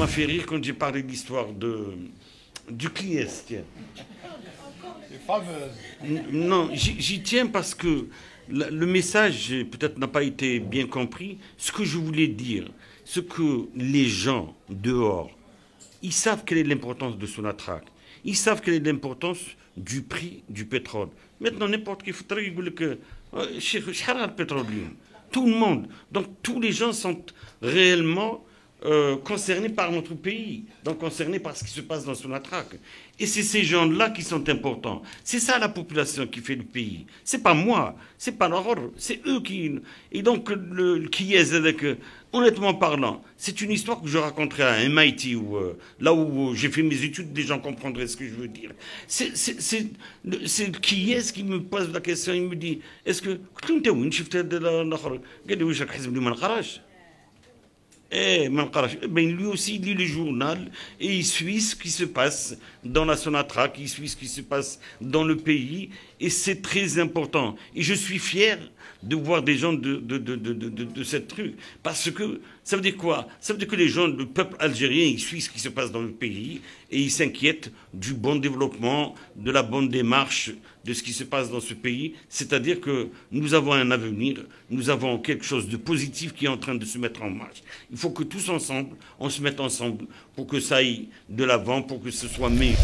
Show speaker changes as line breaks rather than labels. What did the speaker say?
m'a fait rire quand j'ai parlé de l'histoire du Kies, tiens.
C'est fameuse.
Non, j'y tiens parce que le message peut-être n'a pas été bien compris. Ce que je voulais dire, ce que les gens dehors, ils savent quelle est l'importance de Sonatrach. Ils savent quelle est l'importance du prix du pétrole. Maintenant, n'importe qui faudrait dire que le pétrole, tout le monde. Donc tous les gens sont réellement concernés par notre pays, donc concernés par ce qui se passe dans Sonatrach. Et c'est ces gens-là qui sont importants. C'est ça la population qui fait le pays. C'est pas moi, c'est pas leur ordre, c'est eux qui. Et donc le qui est avec, honnêtement parlant, c'est une histoire que je raconterai à MIT ou là où j'ai fait mes études, des gens comprendraient ce que je veux dire. C'est le qui est qui me pose la question, il me dit est-ce que lui aussi, il lit le journal et il suit ce qui se passe dans la Sonatrach, il suit ce qui se passe dans le pays et c'est très important. Et je suis fier de voir des gens de cette rue. Parce que ça veut dire quoi? Ça veut dire que les gens, le peuple algérien, ils suivent ce qui se passe dans le pays et ils s'inquiètent du bon développement, de la bonne démarche de ce qui se passe dans ce pays. C'est-à-dire que nous avons un avenir, nous avons quelque chose de positif qui est en train de se mettre en marche. Il faut que tous ensemble, on se mette ensemble pour que ça aille de l'avant, pour que ce soit meilleur.